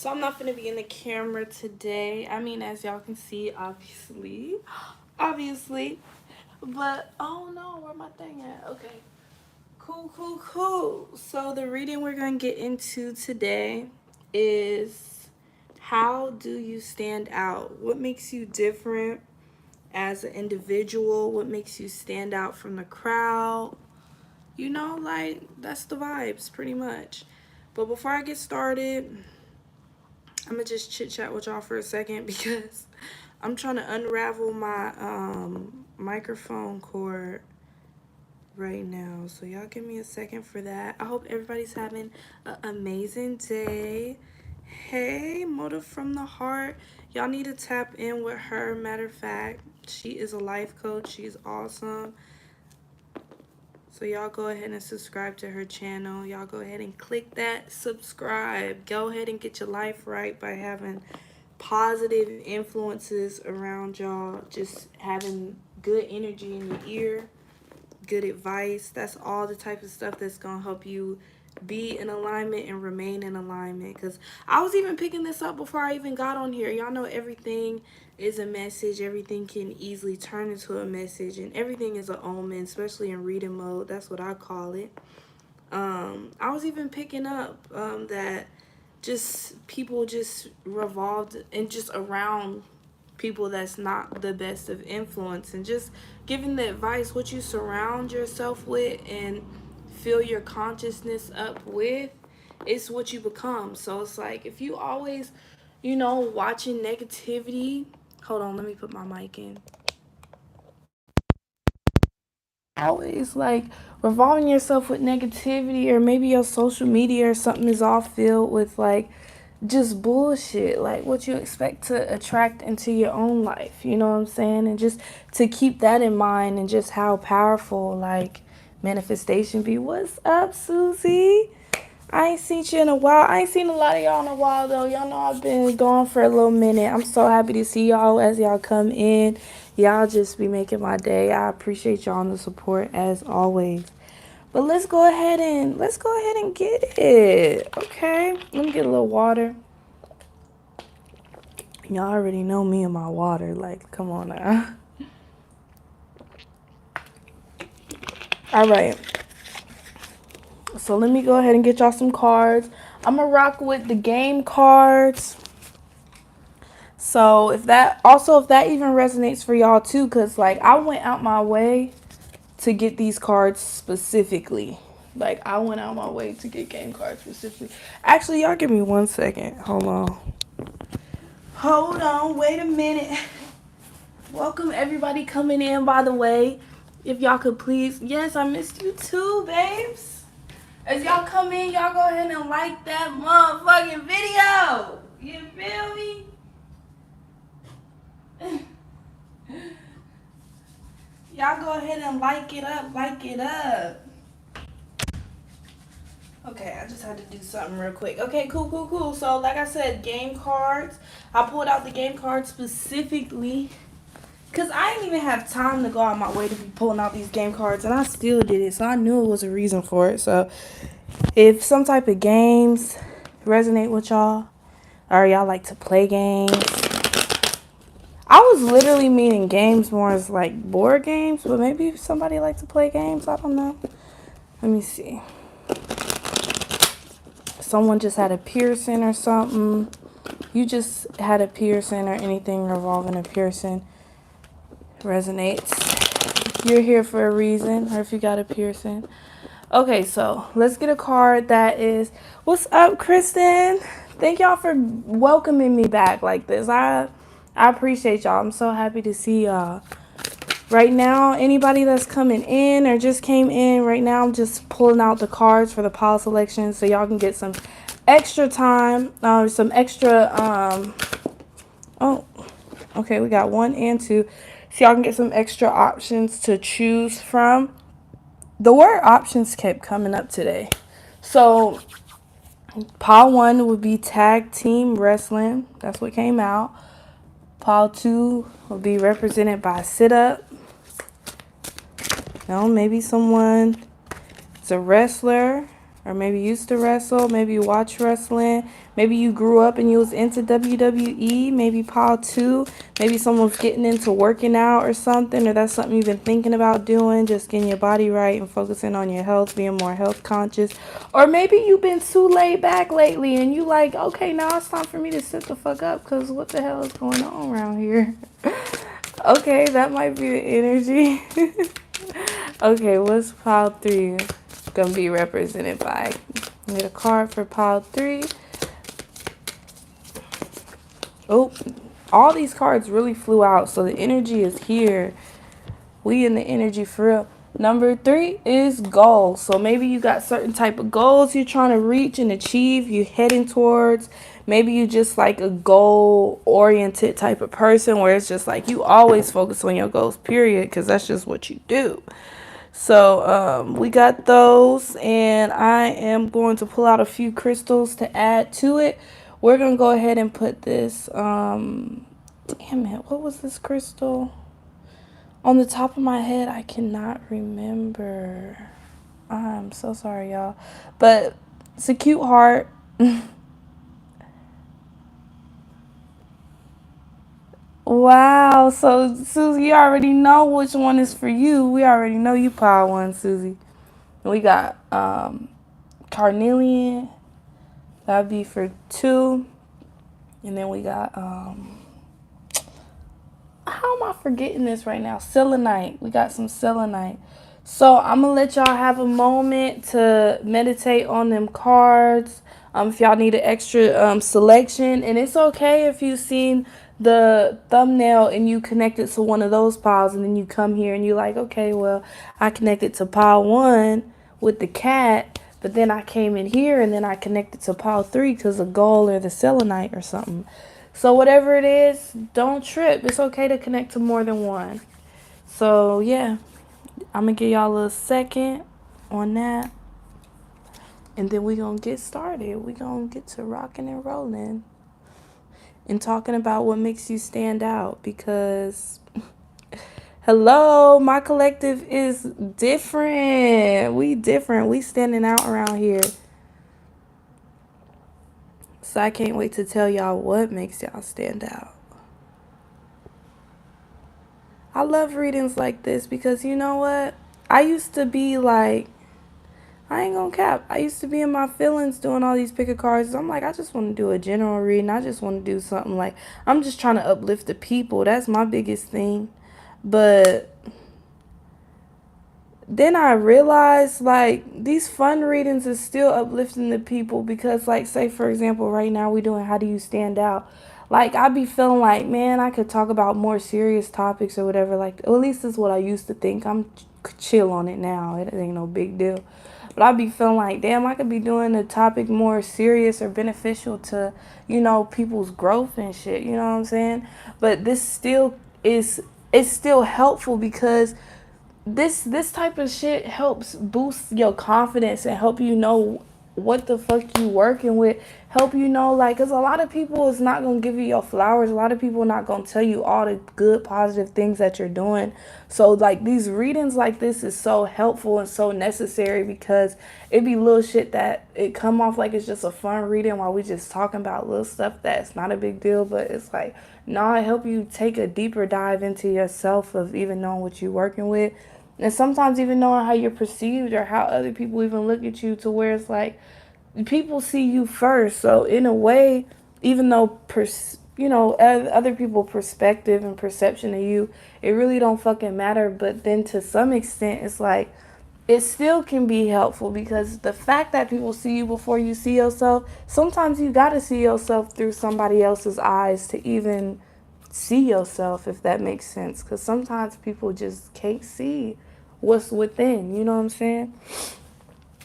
So I'm not going to be in the camera today. I mean, as y'all can see, obviously. But, oh no, where my thing at? Okay. Cool. So the reading we're going to get into today is how do you stand out? What makes you different as an individual? What makes you stand out from the crowd? You know, like, that's the vibes pretty much. But before I get started, I'm gonna just chit chat with y'all for a second because I'm trying to unravel my microphone cord right now. So y'all give me a second for that. I hope everybody's having an amazing day. Hey, Motive from the Heart. Y'all need to tap in with her. Matter of fact, she is a life coach. She's awesome. So y'all go ahead and subscribe to her channel. Y'all go ahead and click that subscribe. Go ahead and get your life right by having positive influences around y'all. Just having good energy in your ear, good advice. That's all the type of stuff that's going to help you be in alignment and remain in alignment. Because I was even picking this up before I even got on here. Y'all know everything is a message. Everything can easily turn into a message, and everything is an omen, especially in reading mode. That's what I call it. I was even picking up that just people just revolved and just around people that's not the best of influence, and just giving the advice what you surround yourself with and fill your consciousness up with is what you become. So it's like if you always, watching negativity. Hold on, let me put my mic in. Always like revolving yourself with negativity, or maybe your social media or something is all filled with like just bullshit, like what you expect to attract into your own life, you know what I'm saying? And just to keep that in mind, and just how powerful like manifestation be. What's up, Susie? I ain't seen you in a while. I ain't seen a lot of y'all in a while though. Y'all know I've been gone for a little minute. I'm so happy to see y'all as y'all come in. Y'all just be making my day. I appreciate y'all and the support as always. But let's go ahead and get it. Okay. Let me get a little water. Y'all already know me and my water. Like, come on now. All right. So let me go ahead and get y'all some cards. I'm going to rock with the game cards. So if that even resonates for y'all too, because like I went out my way to get these cards specifically. Like I went out my way to get game cards specifically. Actually, y'all give me 1 second. Hold on. Wait a minute. Welcome everybody coming in, by the way. If y'all could please. Yes, I missed you too, babes. As y'all come in, y'all go ahead and like that motherfucking video. You feel me? Y'all go ahead and like it up. Okay, I just had to do something real quick. Okay, cool. So, like I said, game cards. I pulled out the game cards specifically because I didn't even have time to go out my way to be pulling out these game cards, and I still did it. So, I knew it was a reason for it. So, if some type of games resonate with y'all, or y'all like to play games, I was literally meaning games more as like board games, but maybe if somebody like to play games, I don't know. Let me see. Someone just had a piercing or something. You just had a piercing, or anything revolving a piercing resonates. You're here for a reason, or if you got a piercing. Okay, so let's get a card that is, what's up, Kristen? Thank y'all for welcoming me back like this. I appreciate y'all. I'm so happy to see y'all. Right now, anybody that's coming in or just came in, right now I'm just pulling out the cards for the pile selection so y'all can get some extra time, some extra, okay, we got 1 and 2. So y'all can get some extra options to choose from. The word options kept coming up today. So, pile 1 would be tag team wrestling. That's what came out. Pile 2 will be represented by sit-up. Maybe someone is a wrestler. Or maybe you used to wrestle, maybe you watch wrestling, maybe you grew up and you was into WWE, maybe pile 2, maybe someone's getting into working out or something, or that's something you've been thinking about doing, just getting your body right and focusing on your health, being more health conscious. Or maybe you've been too laid back lately and you like, okay, now it's time for me to sit the fuck up because what the hell is going on around here? Okay, that might be the energy. Okay, what's pile 3 gonna be represented by? Get a card for pile 3. Oh, all these cards really flew out, so the energy is here. We in the energy for real. Number 3 is goals. So maybe you got certain type of goals you're trying to reach and achieve, you're heading towards. Maybe you just like a goal-oriented type of person where it's just like you always focus on your goals, period, because that's just what you do. So we got those, and I am going to pull out a few crystals to add to it. We're going to go ahead and put this, damn it, what was this crystal? On the top of my head, I cannot remember. I'm so sorry, y'all. But it's a cute heart. Wow. So, Susie, you already know which one is for you. We already know you pile 1, Susie. We got carnelian. That'd be for 2. And then we got, how am I forgetting this right now? Selenite. We got some selenite. So I'm going to let y'all have a moment to meditate on them cards. If y'all need an extra selection. And it's okay if you've seen the thumbnail and you connect it to one of those piles. And then you come here and you're like, okay, well, I connected to pile 1 with the cat. But then I came in here and then I connected to pile 3 because of gold or the selenite or something. So whatever it is, don't trip. It's okay to connect to more than one. So yeah, I'm going to give y'all a second on that. And then we're going to get started. We're going to get to rocking and rolling. And talking about what makes you stand out. Because, hello, my collective is different. We different. We standing out around here. So I can't wait to tell y'all what makes y'all stand out. I love readings like this because you know what? I used to be like, I ain't gonna cap. I used to be in my feelings doing all these pick a cards. I'm like, I just want to do a general reading. I just want to do something like, I'm just trying to uplift the people. That's my biggest thing. But then I realized like these fun readings is still uplifting the people because like say for example right now we doing how do you stand out. Like I be feeling like man I could talk about more serious topics or whatever like or at least that's what I used to think. I'm chill on it now. It ain't no big deal. But I be feeling like damn I could be doing a topic more serious or beneficial to you know people's growth and shit. You know what I'm saying? But this still is it's still helpful because this type of shit helps boost your confidence and help you know what the fuck you working with, help you know like because a lot of people is not gonna give you your flowers, a lot of people are not gonna tell you all the good positive things that you're doing. So like these readings like this is so helpful and so necessary because it be little shit that it come off like it's just a fun reading while we just talking about little stuff that's not a big deal, but it's like nah, it help you take a deeper dive into yourself of even knowing what you're working with. And sometimes even knowing how you're perceived or how other people even look at you to where it's like people see you first. So in a way, even though, you know, other people's perspective and perception of you, it really don't fucking matter. But then to some extent, it's like it still can be helpful because the fact that people see you before you see yourself, sometimes you got to see yourself through somebody else's eyes to even see yourself, if that makes sense. Because sometimes people just can't see what's within, you know what I'm saying?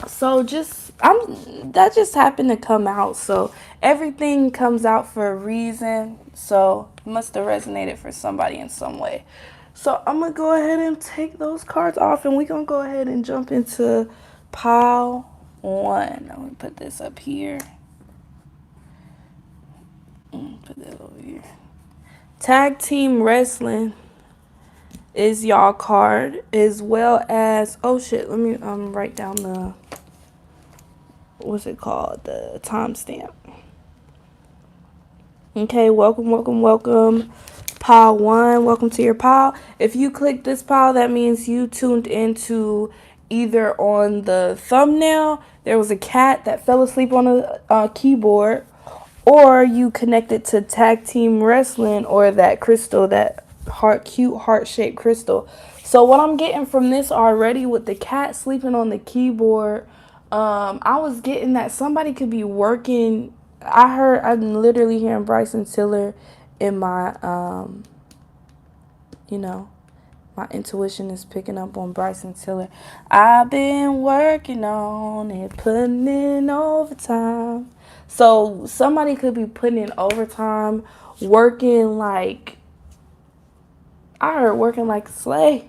So that just happened to come out. So everything comes out for a reason. So it must have resonated for somebody in some way. So I'm going to go ahead and take those cards off and we're going to go ahead and jump into pile 1. I'm going to put this up here. Put that over here. Tag Team Wrestling is y'all card as well as oh shit let me write down what's it called? The timestamp. Okay, welcome. Pile 1, welcome to your pile. If you click this pile, that means you tuned into either on the thumbnail, there was a cat that fell asleep on a keyboard, or you connected to Tag Team Wrestling or that crystal, that cute heart-shaped crystal. So what I'm getting from this already with the cat sleeping on the keyboard, I was getting that somebody could be working. I'm literally hearing Bryson Tiller in my, my intuition is picking up on Bryson Tiller. I've been working on it, putting in overtime. So somebody could be putting in overtime, working like, I heard working like a slave.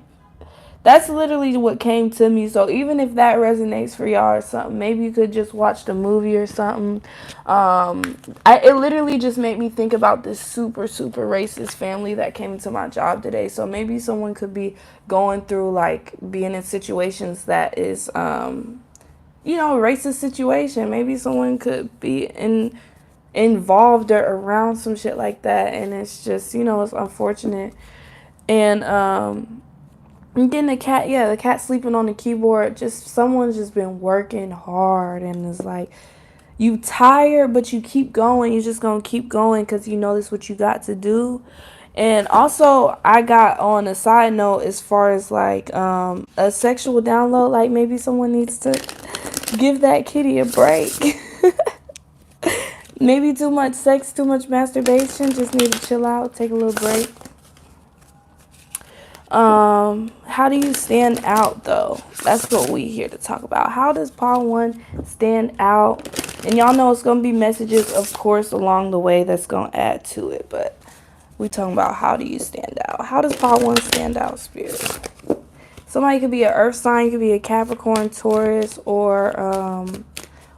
That's literally what came to me. So even if that resonates for y'all or something, maybe you could just watch the movie or something. It literally just made me think about this super, super racist family that came into my job today. So maybe someone could be going through, like, being in situations that is, racist situation. Maybe someone could be involved or around some shit like that. And it's just, it's unfortunate. And, I'm getting the cat sleeping on the keyboard. Just someone's just been working hard, and it's like you tired, but you keep going. You're just gonna keep going because you know this is what you got to do. And also, I got on a side note as far as like a sexual download. Like maybe someone needs to give that kitty a break. Maybe too much sex, too much masturbation. Just need to chill out, take a little break. How do you stand out though? That's what we here to talk about. How does Part 1 stand out? And y'all know it's gonna be messages, of course, along the way that's gonna add to it, but we talking about how do you stand out? How does Part 1 stand out, Spirit? Somebody could be an earth sign, could be a Capricorn, Taurus, or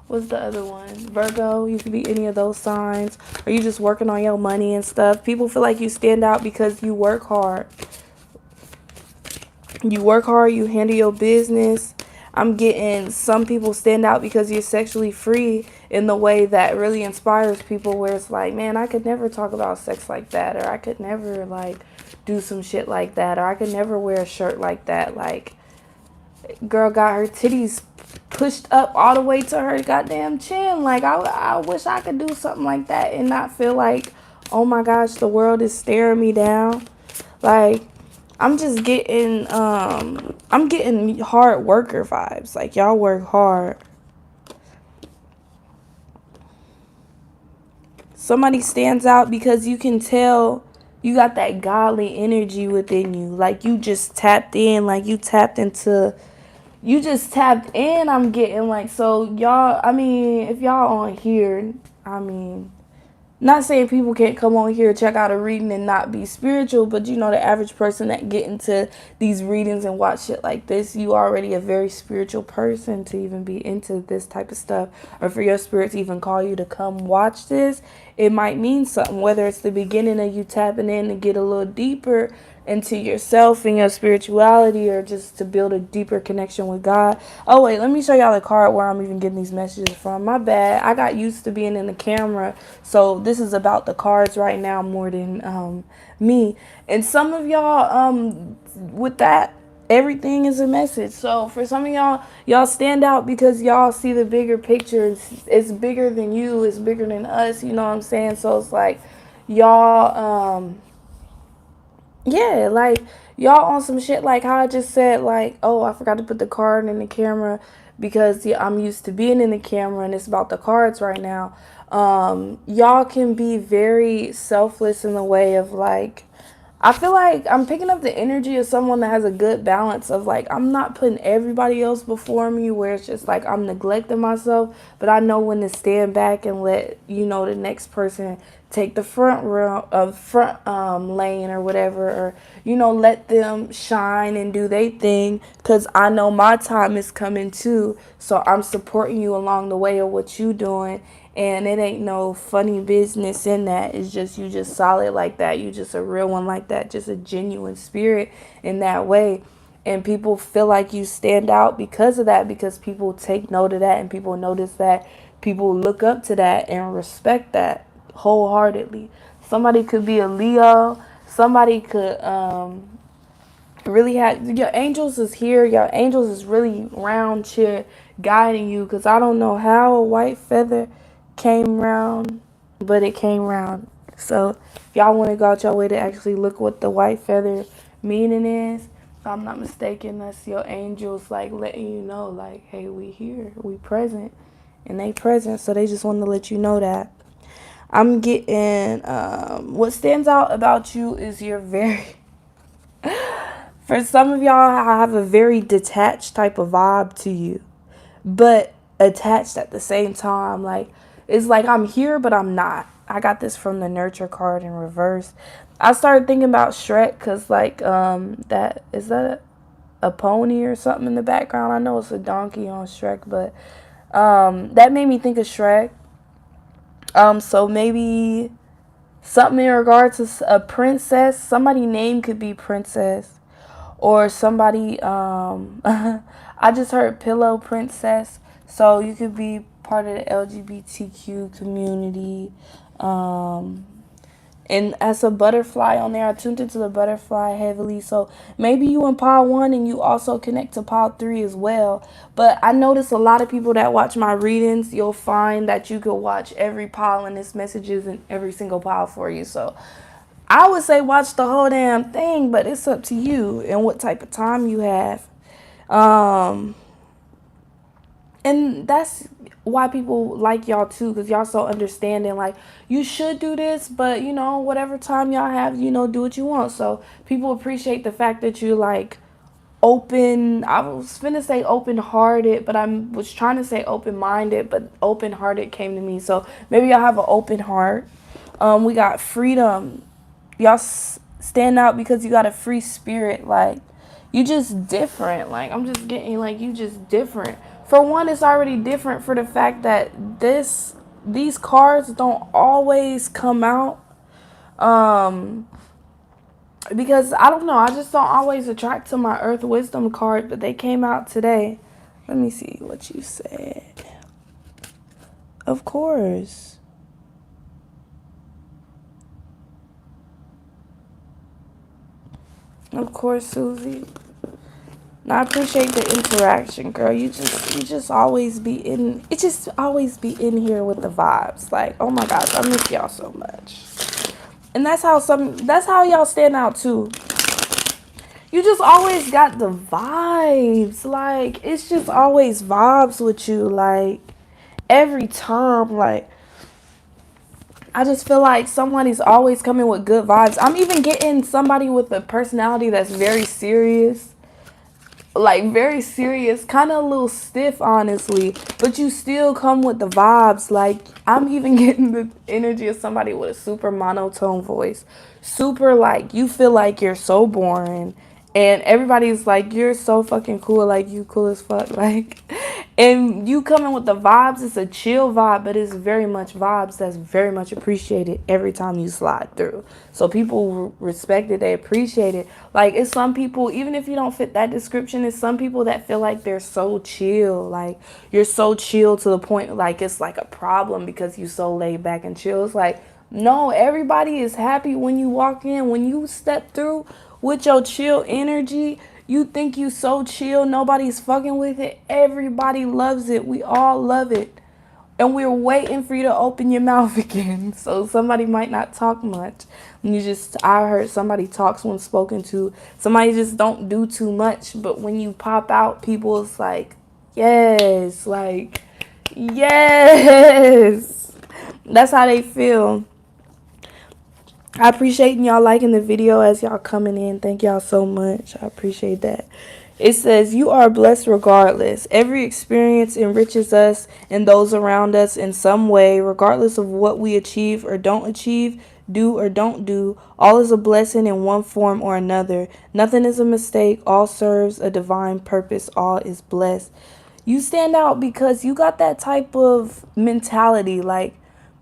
what's the other one? Virgo. You could be any of those signs. Or you just working on your money and stuff. People feel like you stand out because you work hard. You work hard, you handle your business. I'm getting some people stand out because you're sexually free in the way that really inspires people, where it's like, man, I could never talk about sex like that, or I could never like do some shit like that, or I could never wear a shirt like that. Like, girl got her titties pushed up all the way to her goddamn chin. Like, I wish I could do something like that and not feel like, oh my gosh, the world is staring me down. Like, I'm just getting, I'm getting hard worker vibes. Like, y'all work hard. Somebody stands out because you can tell you got that godly energy within you. Like, you just tapped in. Like, you just tapped in. I'm getting, like, so y'all, I mean, if y'all on here, I mean, not saying people can't come on here, check out a reading and not be spiritual, but the average person that get into these readings and watch shit like this, you already a very spiritual person to even be into this type of stuff, or for your spirit to even call you to come watch this. It might mean something, whether it's the beginning of you tapping in to get a little deeper into yourself and your spirituality, or just to build a deeper connection with God. Oh wait, let me show y'all the card where I'm even getting these messages from. My bad, I got used to being in the camera, so this is about the cards right now more than me. And some of y'all, with that, everything is a message. So for some of y'all stand out because y'all see the bigger picture. It's bigger than you, it's bigger than us, you know what I'm saying? So it's like y'all, yeah, like, y'all on some shit, like how I just said, like, oh, I forgot to put the card in the camera because, yeah, I'm used to being in the camera and it's about the cards right now. Y'all can be very selfless in the way of, like, I feel like I'm picking up the energy of someone that has a good balance of, like, I'm not putting everybody else before me where it's just like I'm neglecting myself, but I know when to stand back and let, the next person take the front lane or whatever, or, let them shine and do their thing, because I know my time is coming too. So I'm supporting you along the way of what you doing. And it ain't no funny business in that. It's just, you just solid like that. You just a real one like that. Just a genuine spirit in that way. And people feel like you stand out because of that, because people take note of that and people notice that, people look up to that and respect that wholeheartedly. Somebody could be a Leo, somebody could really have, your angels is here, your angels is really round here guiding you, because I don't know how a white feather came round, but it came round. So if y'all want to go out your way to actually look what the white feather meaning is, if I'm not mistaken, that's your angels like letting you know, like, hey, we here, we present, and they present, so they just want to let you know that. I'm getting, what stands out about you is you're very, for some of y'all, I have a very detached type of vibe to you, but attached at the same time. Like, it's like I'm here, but I'm not. I got this from the nurture card in reverse. I started thinking about Shrek because, like, that is that a pony or something in the background? I know it's a donkey on Shrek, but that made me think of Shrek. So maybe something in regards to a princess. Somebody's name could be Princess. Or somebody, I just heard pillow princess, so you could be part of the LGBTQ community. And as a butterfly on there, I tuned into the butterfly heavily, so maybe you in pile 1 and you also connect to pile 3 as well. But I notice a lot of people that watch my readings, you'll find that you could watch every pile and this messages in every single pile for you. So I would say watch the whole damn thing, but it's up to you and what type of time you have. And that's why people like y'all too, because y'all so understanding. Like, you should do this, but you know, whatever time y'all have, you know, do what you want. So people appreciate the fact that you like open. I was finna say open hearted, but I was trying to say open minded, but open hearted came to me. So maybe y'all have an open heart. We got freedom. Y'all stand out because you got a free spirit. Like, you just different. Like, I'm just getting like you just different. For one, it's already different for the fact that these cards don't always come out. Because I don't know, I just don't always attract to my Earth Wisdom card, but they came out today. Let me see what you said. Of course. Of course, Susie. Now, I appreciate the interaction, girl. You just always be in. It just always be in here with the vibes. Like, oh my gosh, I miss y'all so much. And that's how y'all stand out too. You just always got the vibes. Like, it's just always vibes with you. Like, every time, like, I just feel like somebody's always coming with good vibes. I'm even getting somebody with a personality that's very serious. Like, very serious, kind of a little stiff, honestly, but you still come with the vibes. Like, I'm even getting the energy of somebody with a super monotone voice, super, like, you feel like you're so boring, and everybody's like, you're so fucking cool, like, you cool as fuck, like, and you coming with the vibes. It's a chill vibe, but it's very much vibes that's very much appreciated every time you slide through. So people respect it, they appreciate it. Like, it's some people, even if you don't fit that description, it's some people that feel like they're so chill. Like, you're so chill to the point, like, it's like a problem because you so laid back and chill. It's like, no, everybody is happy when you walk in. When you step through with your chill energy, you think you so chill, nobody's fucking with it. Everybody loves it. We all love it. And we're waiting for you to open your mouth again. So somebody might not talk much. I heard somebody talks when spoken to. Somebody just don't do too much. But when you pop out, people is like, yes, like, yes. That's how they feel. I appreciate y'all liking the video as y'all coming in. Thank y'all so much. I appreciate that. It says, you are blessed regardless. Every experience enriches us and those around us in some way, regardless of what we achieve or don't achieve, do or don't do. All is a blessing in one form or another. Nothing is a mistake. All serves a divine purpose. All is blessed. You stand out because you got that type of mentality. Like,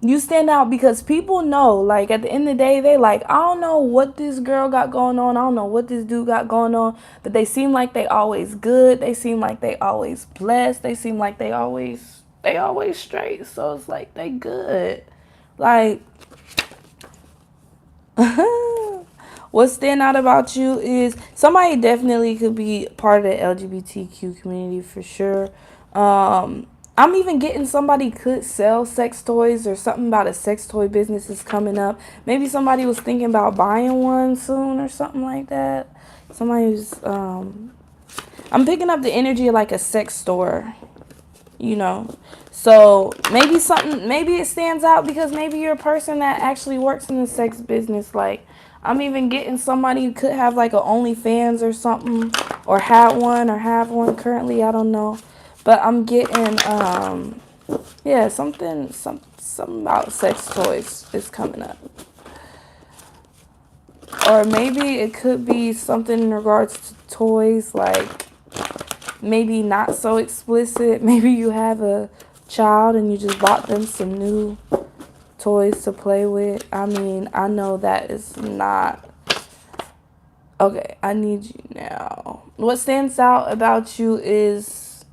You stand out because people know, like, at the end of the day, they like, I don't know what this girl got going on. I don't know what this dude got going on. But they seem like they always good. They seem like they always blessed. They seem like they always straight. So it's like, they good. Like, what stand out about you is somebody definitely could be part of the LGBTQ community for sure. I'm even getting somebody could sell sex toys or something about a sex toy business is coming up. Maybe somebody was thinking about buying one soon or something like that. Somebody was, I'm picking up the energy of like a sex store, you know. So maybe it stands out because maybe you're a person that actually works in the sex business. Like, I'm even getting somebody who could have like a OnlyFans or something, or have one currently, I don't know. But I'm getting, yeah, something about sex toys is coming up. Or maybe it could be something in regards to toys, like maybe not so explicit. Maybe you have a child and you just bought them some new toys to play with. I mean, I know that is not... Okay, I need you now. What stands out about you is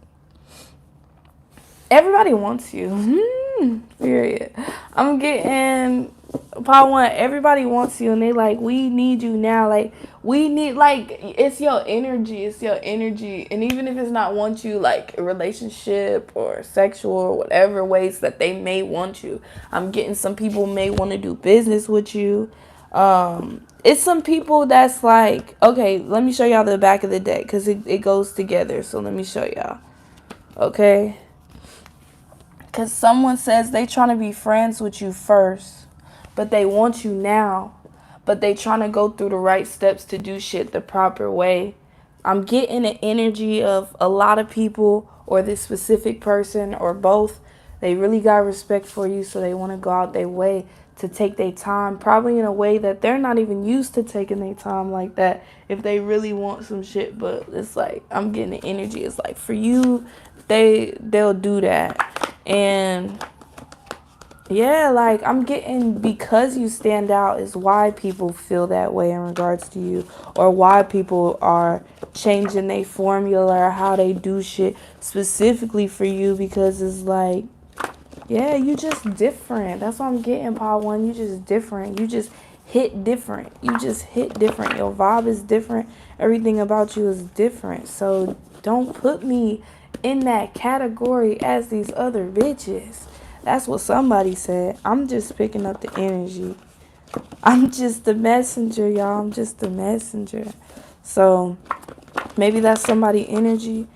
everybody wants you. Period. I'm getting part one. Everybody wants you, and they like, we need you now. Like, we need, like, it's your energy. It's your energy. And even if it's not want you, like a relationship or sexual or whatever ways that they may want you, I'm getting some people may want to do business with you. It's some people that's like, okay, let me show y'all the back of the deck because it goes together. So let me show y'all. Okay. Because someone says they trying to be friends with you first, but they want you now. But they trying to go through the right steps to do shit the proper way. I'm getting an energy of a lot of people or this specific person or both. They really got respect for you, so they want to go out their way to take their time, probably in a way that they're not even used to taking their time like that if they really want some shit. But it's like, I'm getting the energy. It's like, for you, they'll do that. And yeah, like, I'm getting, because you stand out is why people feel that way in regards to you, or why people are changing their formula or how they do shit specifically for you, because it's like, yeah, you just different. That's what I'm getting, part one. You just different. You just hit different. You just hit different. Your vibe is different. Everything about you is different. So don't put me in that category as these other bitches. That's what somebody said. I'm just picking up the energy. I'm just the messenger, y'all. I'm just the messenger. So maybe that's somebody's energy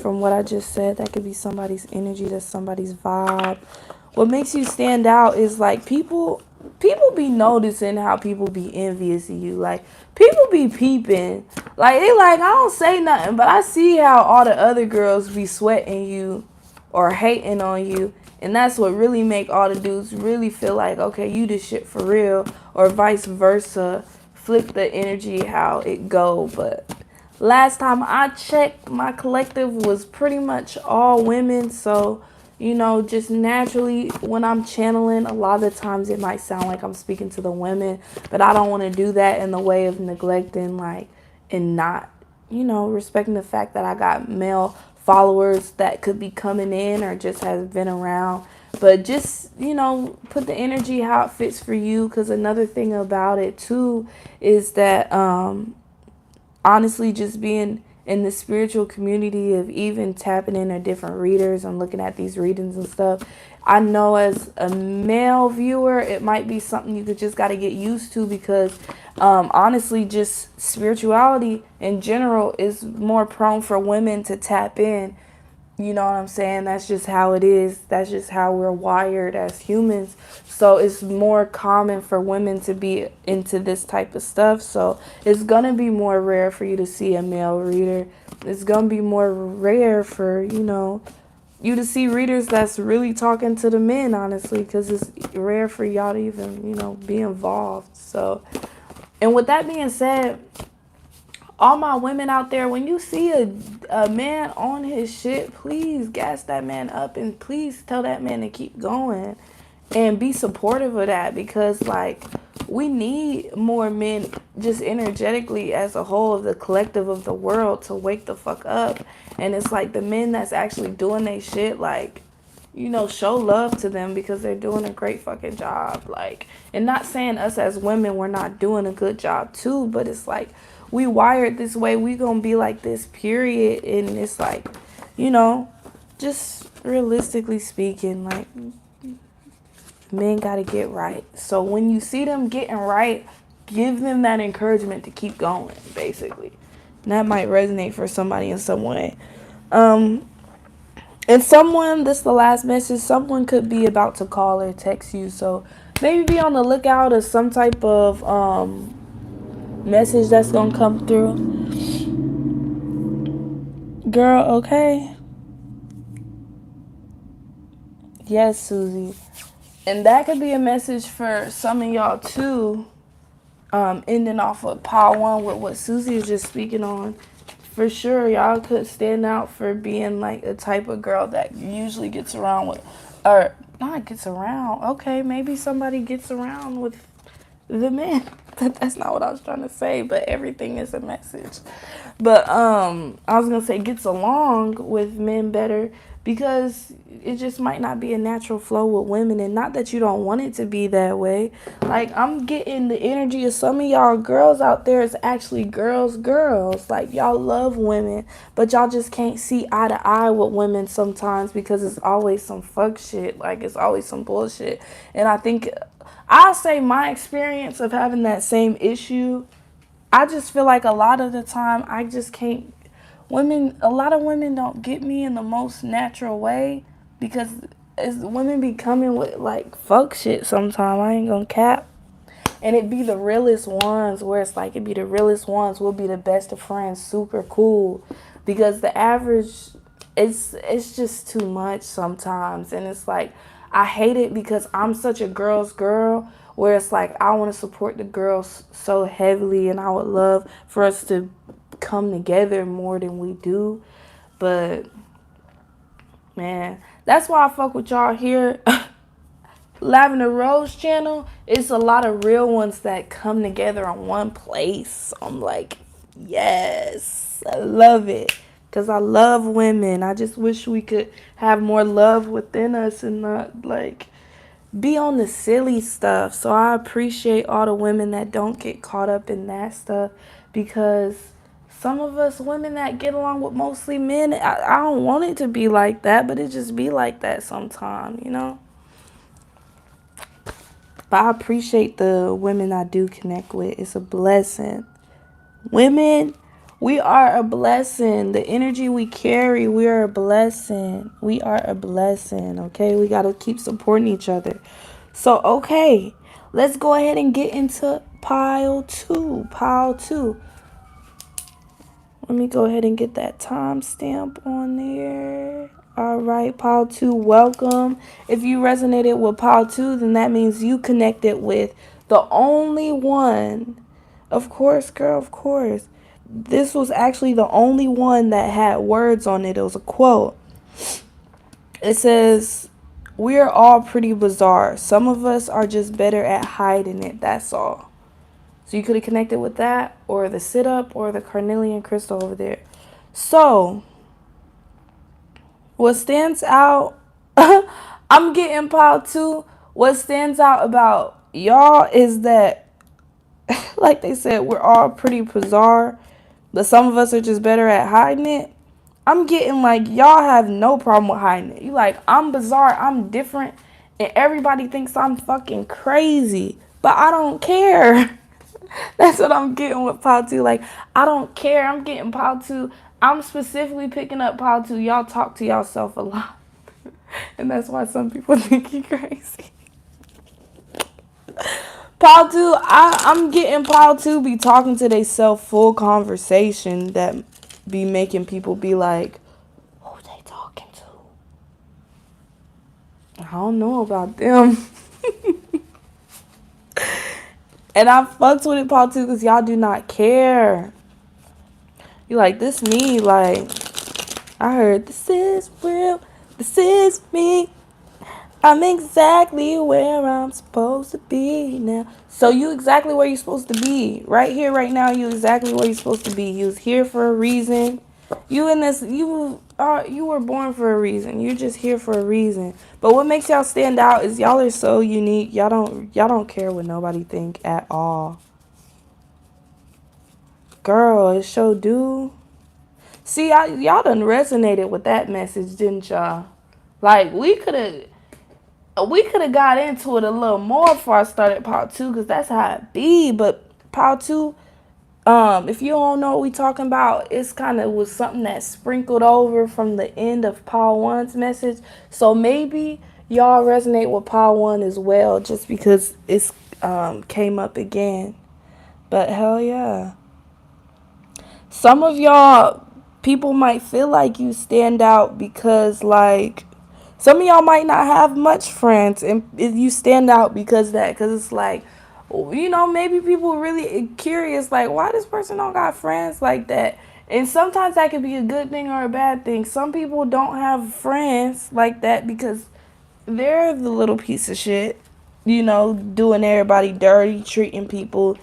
from what I just said. That could be somebody's energy. That's somebody's vibe. What makes you stand out is like people be noticing how people be envious of you. Like, people be peeping. Like, they like, I don't say nothing, but I see how all the other girls be sweating you or hating on you. And that's what really make all the dudes really feel like, okay, you this shit for real. Or vice versa. Flip the energy how it go. But last time I checked, my collective was pretty much all women. So, you know, just naturally when I'm channeling, a lot of the times it might sound like I'm speaking to the women. But I don't want to do that in the way of neglecting, like, and not, you know, respecting the fact that I got male followers that could be coming in or just has been around. But just, you know, put the energy how it fits for you. Because another thing about it too is that honestly, just being in the spiritual community of even tapping into different readers and looking at these readings and stuff, I know as a male viewer, it might be something you could just got to get used to, because honestly, just spirituality in general is more prone for women to tap in. You know what I'm saying? That's just how it is. That's just how we're wired as humans. So it's more common for women to be into this type of stuff. So it's going to be more rare for you to see a male reader. It's going to be more rare for, you know, you to see readers that's really talking to the men, honestly, because it's rare for y'all to even, you know, be involved. So, and with that being said, all my women out there, when you see a man on his shit, please gas that man up and please tell that man to keep going. and be supportive of that, because like we need more men just energetically as a whole of the collective of the world to wake the fuck up. And it's like the men that's actually doing their shit, like, you know, show love to them because they're doing a great fucking job. Like, and not saying us as women we're not doing a good job too, but it's like we wired this way, we gonna be like this, period. And it's like, you know, just realistically speaking, like, men gotta get right. So when you see them getting right, give them that encouragement to keep going, basically. And that might resonate for somebody in some way. And someone, this is the last message, someone could be about to call or text you. So maybe be on the lookout of some type of message that's gonna come through. Girl, okay? Yes, Susie. And that could be a message for some of y'all too. Ending off of pile one with what Susie is just speaking on. For sure, y'all could stand out for being like a type of girl that usually gets around with, or not gets around. Okay, maybe somebody gets around with the men. That's not what I was trying to say, but everything is a message. But I was gonna say gets along with men better, because it just might not be a natural flow with women. And not that you don't want it to be that way. Like, I'm getting the energy of some of y'all girls out there is actually girls. Like, y'all love women, but y'all just can't see eye to eye with women sometimes because it's always some fuck shit. Like, it's always some bullshit. And I think I'll say my experience of having that same issue, I just feel like a lot of the time I just can't, a lot of women don't get me in the most natural way, because women be coming with like fuck shit sometimes. I ain't gonna cap. And it be the realest ones, where it's like, it be the realest ones will be the best of friends, super cool. Because the average, it's just too much sometimes. And it's like, I hate it because I'm such a girl's girl, where it's like I want to support the girls so heavily, and I would love for us to come together more than we do. But man, that's why I fuck with y'all here. Lavender Rose channel, it's a lot of real ones that come together in one place. I'm like, yes, I love it, because I love women. I just wish we could have more love within us and not like be on the silly stuff. So I appreciate all the women that don't get caught up in that stuff, because some of us women that get along with mostly men, I don't want it to be like that, but it just be like that sometimes, you know? But I appreciate the women I do connect with. It's a blessing. Women, we are a blessing. The energy we carry, we are a blessing. We are a blessing, okay? We got to keep supporting each other. So, okay, let's go ahead and get into pile two. Pile two. Let me go ahead and get that timestamp on there. All right, pile two, welcome. If you resonated with pile two, then that means you connected with the only one. Of course, girl, of course. This was actually the only one that had words on it. It was a quote. It says, "We're all pretty bizarre. Some of us are just better at hiding it, that's all." So you could have connected with that, or the sit-up, or the carnelian crystal over there. So, what stands out, I'm getting pile two. What stands out about y'all is that, like they said, we're all pretty bizarre, but some of us are just better at hiding it. I'm getting like, y'all have no problem with hiding it. You like, I'm bizarre, I'm different, and everybody thinks I'm fucking crazy, but I don't care. That's what I'm getting with pile two. Like, I don't care. I'm getting pile two. I'm specifically picking up pile two. Y'all talk to yourself a lot. And that's why some people think you crazy. Pile two, I'm getting pile two be talking to themselves full conversation that be making people be like, who they talking to? I don't know about them. And I fucked with it, pile two, because y'all do not care. You like, this me, like, I heard, this is real, this is me. I'm exactly where I'm supposed to be now. So you exactly where you're supposed to be. Right here, right now, you exactly where you're supposed to be. You was here for a reason. You in this you were born for a reason. You're just here for a reason. But what makes y'all stand out is y'all are so unique. Y'all don't care what nobody think at all. Girl, it sure do. See, y'all done resonated with that message, didn't y'all? Like we could have got into it a little more before I started part two, because that's how it be. But part two, if you don't know what we talking about, it's kind of was something that sprinkled over from the end of part one's message. So maybe y'all resonate with part one as well, just because it's came up again. But hell yeah. Some of y'all people might feel like you stand out because like some of y'all might not have much friends, and if you stand out because of that, because it's like, maybe people really curious, like, why this person don't got friends like that. And sometimes that could be a good thing or a bad thing. Some people don't have friends like that because they're the little piece of shit, doing everybody dirty, treating people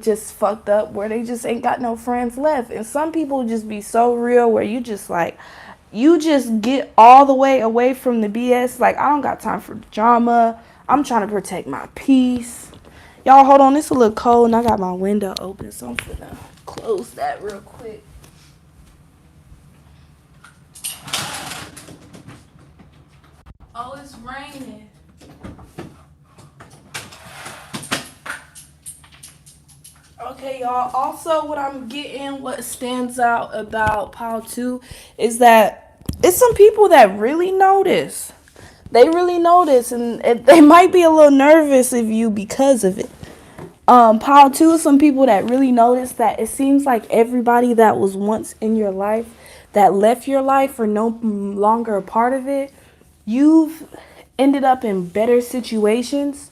just fucked up, where they just ain't got no friends left. And some people just be so real where you just like, you just get all the way away from the BS. Like, I don't got time for drama. I'm trying to protect my peace. Y'all, hold on. It's a little cold and I got my window open, so I'm gonna close that real quick. Oh, it's raining. Okay, y'all. Also, what stands out about Pile 2 is that it's some people that really notice. They really notice, and they might be a little nervous of you because of it. Pile 2 is some people that really notice that it seems like everybody that was once in your life, that left your life or no longer a part of it, you've ended up in better situations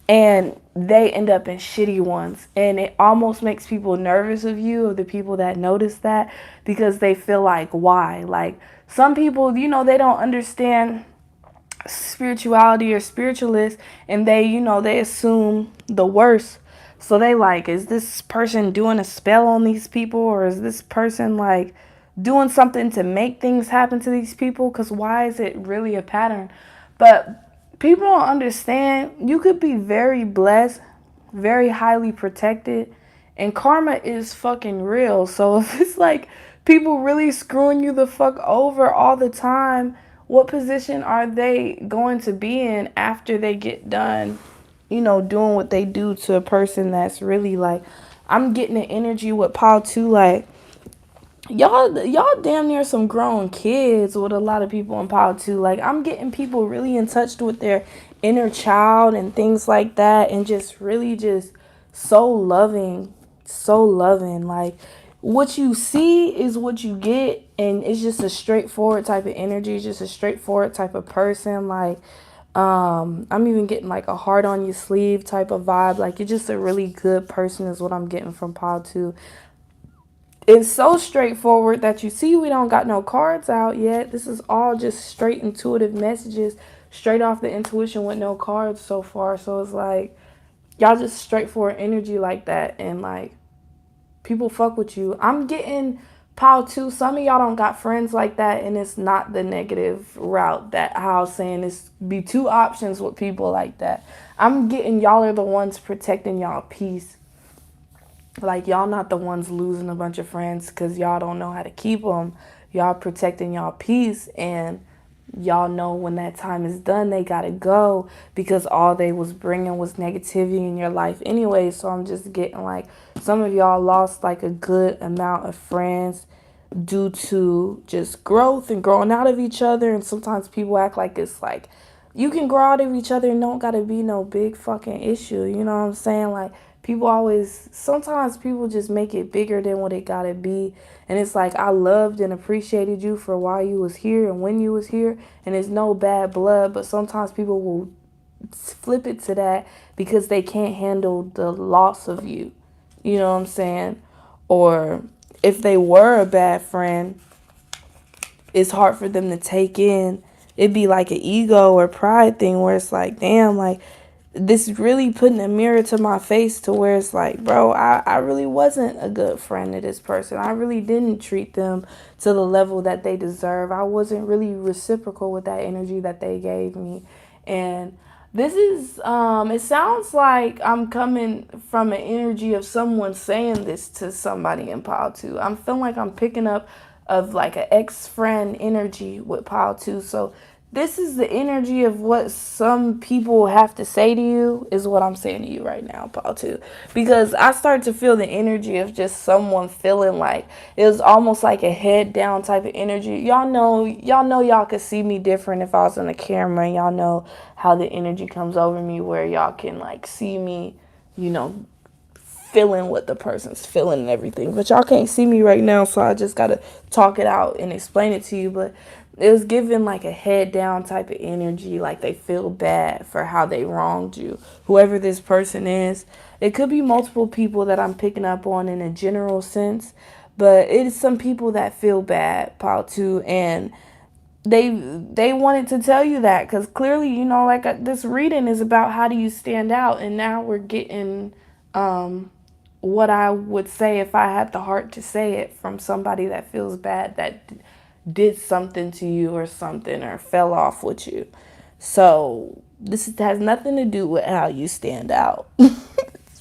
and they end up in shitty ones, and it almost makes people nervous of you, of the people that notice that, because they feel like, why? Like, some people, they don't understand spirituality or spiritualists, and they assume the worst. So they like, is this person doing a spell on these people, or is this person like doing something to make things happen to these people? Because why is it really a pattern? But people don't understand, you could be very blessed, very highly protected, and karma is fucking real. So if it's like people really screwing you the fuck over all the time, what position are they going to be in after they get done, doing what they do to a person that's really like, I'm getting an energy with Paul too, like, y'all damn near some grown kids with a lot of people in Pile 2. Like, I'm getting people really in touch with their inner child and things like that, and just really just so loving, so loving. Like, what you see is what you get, and it's just a straightforward type of energy, just a straightforward type of person. Like, I'm even getting like a heart on your sleeve type of vibe. Like, you're just a really good person is what I'm getting from Pile 2. It's so straightforward that you see we don't got no cards out yet. This is all just straight intuitive messages, straight off the intuition with no cards so far. So it's like, y'all just straightforward energy like that, and like, people fuck with you. I'm getting Pile 2. Some of y'all don't got friends like that, and it's not the negative route that how I was saying. It's be two options with people like that. I'm getting y'all are the ones protecting y'all peace. Like, y'all not the ones losing a bunch of friends because y'all don't know how to keep them. Y'all protecting y'all peace, and y'all know when that time is done, they gotta go, because all they was bringing was negativity in your life anyway. So I'm just getting like, some of y'all lost like a good amount of friends due to just growth and growing out of each other. And sometimes people act like it's like you can grow out of each other and don't gotta be no big fucking issue. You know what I'm saying? Like, sometimes people just make it bigger than what it gotta be. And it's like, I loved and appreciated you for why you was here and when you was here, and it's no bad blood. But sometimes people will flip it to that because they can't handle the loss of you. You know what I'm saying? Or if they were a bad friend, it's hard for them to take in it'd be like an ego or pride thing where it's like, damn, like this really putting a mirror to my face to where it's like, bro, I really wasn't a good friend to this person. I really didn't treat them to the level that they deserve. I wasn't really reciprocal with that energy that they gave me. And this is, it sounds like I'm coming from an energy of someone saying this to somebody in pile two. I'm feeling like I'm picking up of like an ex-friend energy with pile two. So this is the energy of what some people have to say to you is what I'm saying to you right now, Paul, too. Because I start to feel the energy of just someone feeling like it was almost like a head down type of energy. Y'all could see me different if I was on the camera. And y'all know how the energy comes over me where y'all can like see me, you know, feeling what the person's feeling and everything. But y'all can't see me right now, so I just gotta talk it out and explain it to you. But it was given like a head down type of energy, like they feel bad for how they wronged you. Whoever this person is, it could be multiple people that I'm picking up on in a general sense, but it is some people that feel bad, Paul, too, and they wanted to tell you that because clearly, you know, like this reading is about how do you stand out, and now we're getting what I would say if I had the heart to say it from somebody that feels bad that did something to you or something or fell off with you. So this has nothing to do with how you stand out.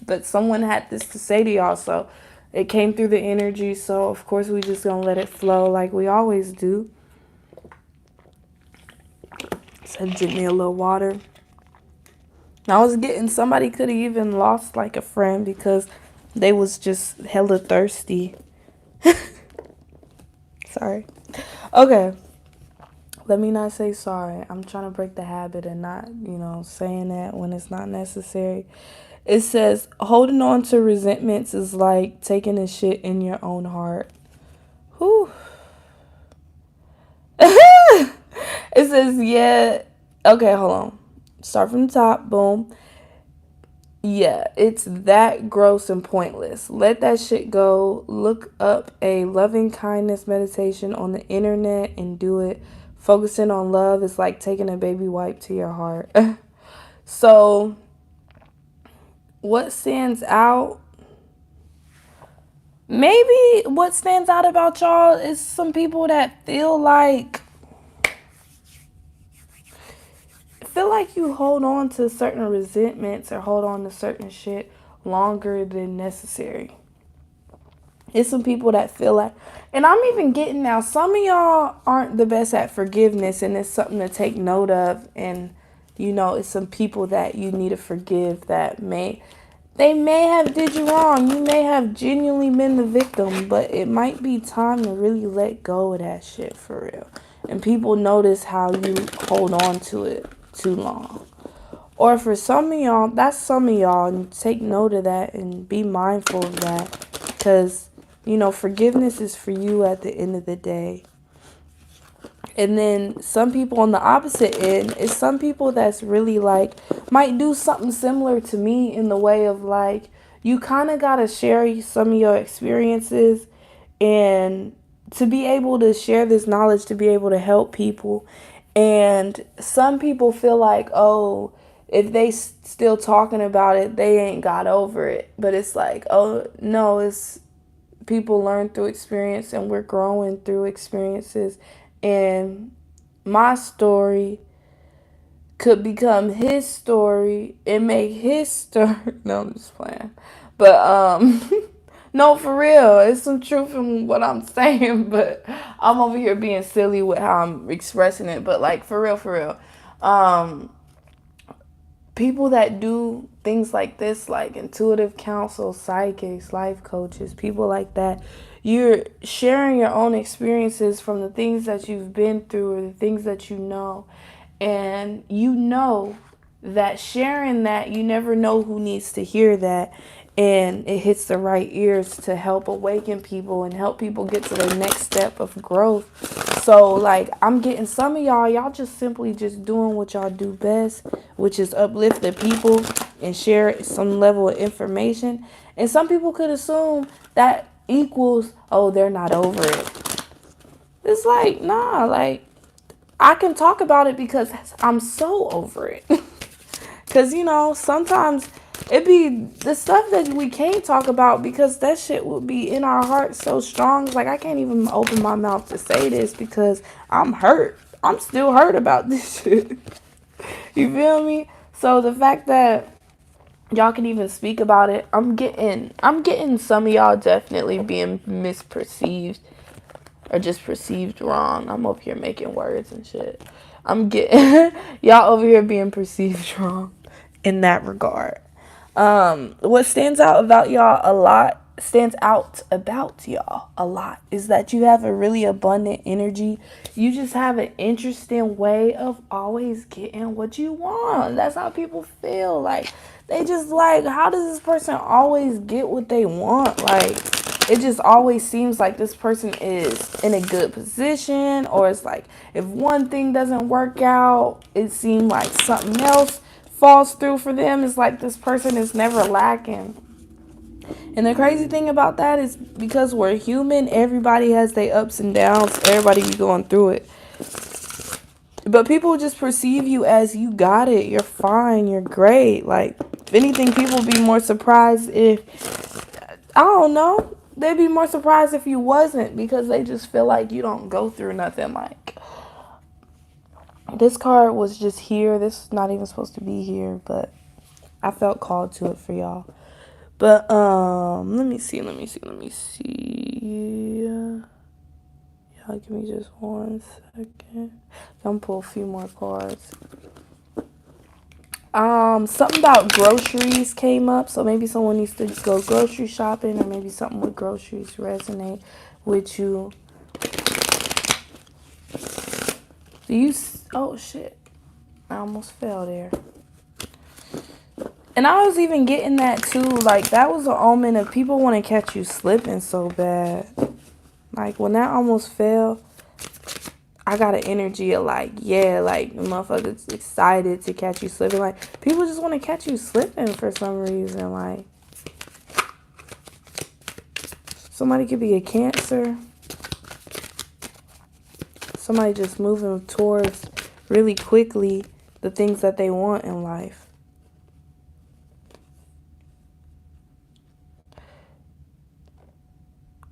But someone had this to say to y'all, so it came through the energy. So of course we just gonna let it flow like we always do. So drink me a little water. I was getting, somebody could have even lost like a friend because they was just hella thirsty. Sorry. Okay. Let me not say sorry. I'm trying to break the habit of not, saying that when it's not necessary. It says, holding on to resentments is like taking a shit in your own heart. Whew. It says, yeah. Okay, hold on. Start from the top. Boom. Yeah, it's that gross and pointless. Let that shit go. Look up a loving kindness meditation on the internet and do it. Focusing on love is like taking a baby wipe to your heart. So, what stands out? Maybe what stands out about y'all is some people that feel like you hold on to certain resentments or hold on to certain shit longer than necessary. It's some people that feel like, and I'm even getting now, some of y'all aren't the best at forgiveness, and it's something to take note of. And, it's some people that you need to forgive that they may have did you wrong. You may have genuinely been the victim, but it might be time to really let go of that shit for real. And people notice how you hold on to it too long. Or for some of y'all, that's some of y'all, and take note of that and be mindful of that. Because, forgiveness is for you at the end of the day. And then some people on the opposite end is some people that's really like, might do something similar to me in the way of like, you kind of got to share some of your experiences and to be able to share this knowledge, to be able to help people. And some people feel like, oh, if they still talking about it, they ain't got over it. But it's like, oh, no, it's people learn through experience and we're growing through experiences. And my story could become his story and make his story. No, I'm just playing. But, no, for real. It's some truth in what I'm saying, but I'm over here being silly with how I'm expressing it. But, like, for real. People that do things like this, like intuitive counsel, psychics, life coaches, people like that, you're sharing your own experiences from the things that you've been through or the things that you know. And you know that sharing that, you never know who needs to hear that. And it hits the right ears to help awaken people and help people get to the next step of growth. So, like, I'm getting some of y'all just simply just doing what y'all do best, which is uplift the people and share some level of information. And some people could assume that equals, oh, they're not over it. It's like, nah, like, I can talk about it because I'm so over it. Because, sometimes it be the stuff that we can't talk about because that shit will be in our hearts so strong. It's like, I can't even open my mouth to say this because I'm hurt. I'm still hurt about this shit. You feel me? So the fact that y'all can even speak about it, I'm getting some of y'all definitely being misperceived or just perceived wrong. I'm over here making words and shit. I'm getting y'all over here being perceived wrong in that regard. What stands out about y'all a lot is that you have a really abundant energy. You just have an interesting way of always getting what you want. That's how people feel. Like, they just like, how does this person always get what they want? Like, it just always seems like this person is in a good position, or it's like if one thing doesn't work out, it seems like something else falls through for them. It's like this person is never lacking. And the crazy thing about that is because we're human, everybody has their ups and downs. Everybody be going through it. But people just perceive you as you got it. You're fine. You're great. Like, if anything, people be more surprised if, I don't know, they'd be more surprised if you wasn't, because they just feel like you don't go through nothing. Like, this card was just here. This is not even supposed to be here, but I felt called to it for y'all. But let me see. Y'all give me just 1 second. I'm gonna pull a few more cards. Something about groceries came up, so maybe someone needs to go grocery shopping, or maybe something with groceries resonate with you. Oh shit, I almost fell there. And I was even getting that too, like, that was an omen of people want to catch you slipping so bad. Like, when that almost fell, I got an energy of like, yeah, like, the motherfuckers excited to catch you slipping. Like, people just want to catch you slipping for some reason. Like, somebody could be a Cancer. Somebody just moving towards really quickly the things that they want in life.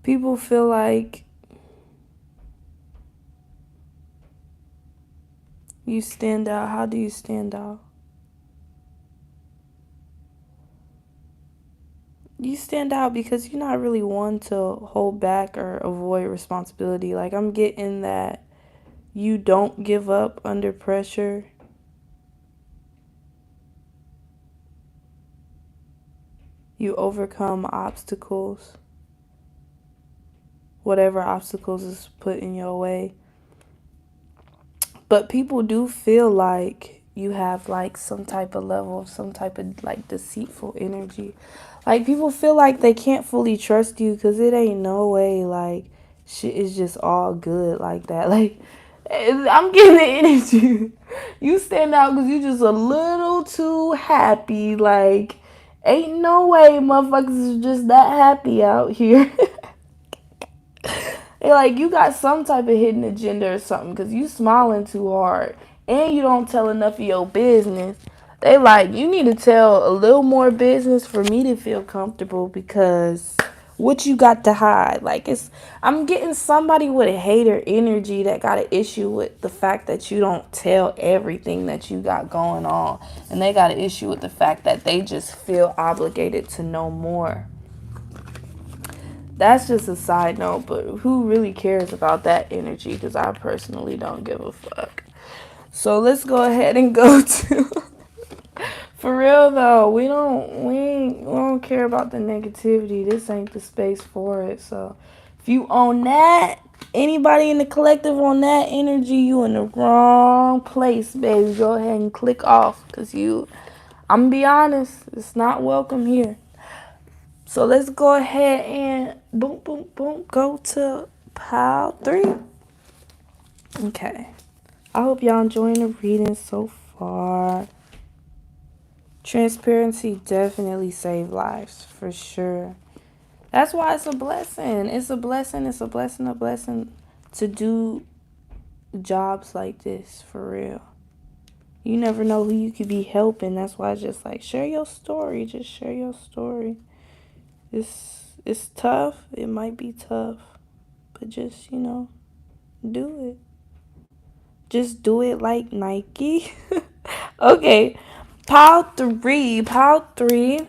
People feel like you stand out. How do you stand out? You stand out because you're not really one to hold back or avoid responsibility. Like, I'm getting that you don't give up under pressure. You overcome obstacles. Whatever obstacles is put in your way. But people do feel like you have like some type of level of some type of like deceitful energy. Like, people feel like they can't fully trust you because it ain't no way like shit is just all good like that. Like, I'm getting the energy. You stand out because you just a little too happy. Like, ain't no way motherfuckers is just that happy out here. Like, you got some type of hidden agenda or something because you smiling too hard and you don't tell enough of your business. They like, you need to tell a little more business for me to feel comfortable, because what you got to hide? Like, I'm getting somebody with a hater energy that got an issue with the fact that you don't tell everything that you got going on. And they got an issue with the fact that they just feel obligated to know more. That's just a side note, but who really cares about that energy? Because I personally don't give a fuck. So let's go ahead and go to... For real though, we don't care about the negativity. This ain't the space for it. So if you own that, anybody in the collective on that energy, you in the wrong place, baby. Go ahead and click off, because I'm gonna be honest, it's not welcome here. So let's go ahead and boom, boom, boom, go to pile 3. Okay. I hope y'all enjoying the reading so far. Transparency definitely saves lives, for sure. That's why it's a blessing. It's a blessing. It's a blessing to do jobs like this, for real. You never know who you could be helping. That's why I just like, share your story. Just share your story. It's tough. It might be tough. But just, do it. Just do it like Nike. Okay. Pile 3. Pile 3.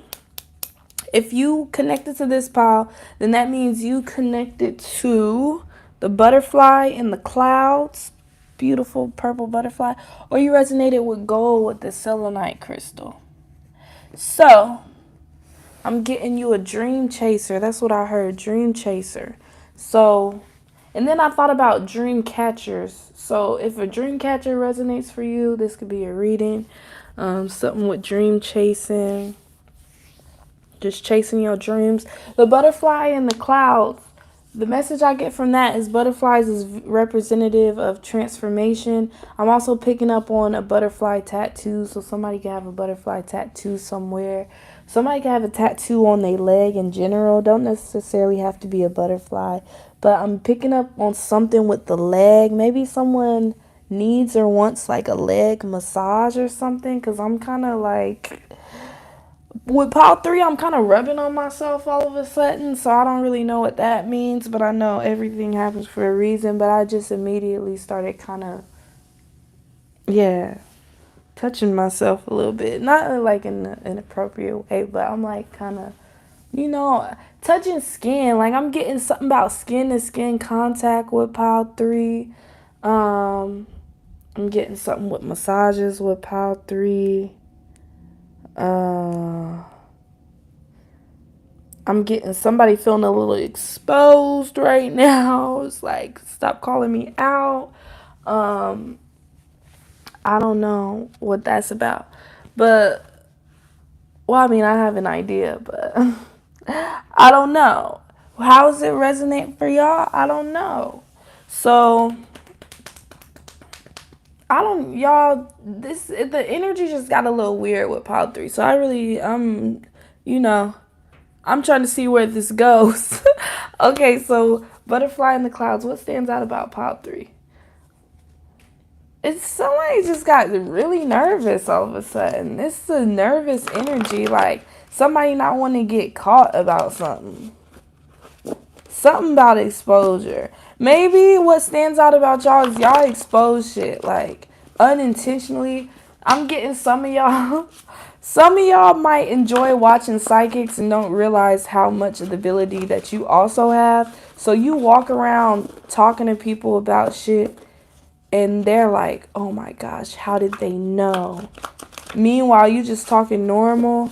If you connected to this pile, then that means you connected to the butterfly in the clouds, beautiful purple butterfly, or you resonated with gold with the selenite crystal. So, I'm getting you a dream chaser. That's what I heard, dream chaser. So, and then I thought about dream catchers. So, if a dream catcher resonates for you, this could be a reading. Something with dream chasing. Just chasing your dreams. The butterfly in the clouds. The message I get from that is butterflies is representative of transformation. I'm also picking up on a butterfly tattoo. So somebody can have a butterfly tattoo somewhere. Somebody can have a tattoo on their leg in general. Don't necessarily have to be a butterfly. But I'm picking up on something with the leg. Maybe someone needs or wants like a leg massage or something. Because I'm kind of like, with pile 3, I'm kind of rubbing on myself all of a sudden, so I don't really know what that means, but I know everything happens for a reason. But I just immediately started kind of, touching myself a little bit. Not like in an inappropriate way, but I'm like kind of, touching skin. Like I'm getting something about skin to skin contact with pile 3. I'm getting something with massages with pile 3. I'm getting somebody feeling a little exposed right now. It's like, stop calling me out. I don't know what that's about. But, well, I mean, I have an idea, but I don't know. How does it resonate for y'all? I don't know. So, the energy just got a little weird with pile 3. So I'm trying to see where this goes. Okay, so butterfly in the clouds. What stands out about pile 3? It's somebody just got really nervous all of a sudden. It's a nervous energy, like somebody not wanting to get caught about something. Something about exposure. Maybe what stands out about y'all is y'all expose shit, like unintentionally. I'm getting some of y'all. Some of y'all might enjoy watching psychics and don't realize how much of the ability that you also have. So you walk around talking to people about shit and they're like, oh my gosh, how did they know? Meanwhile, you just talking normal,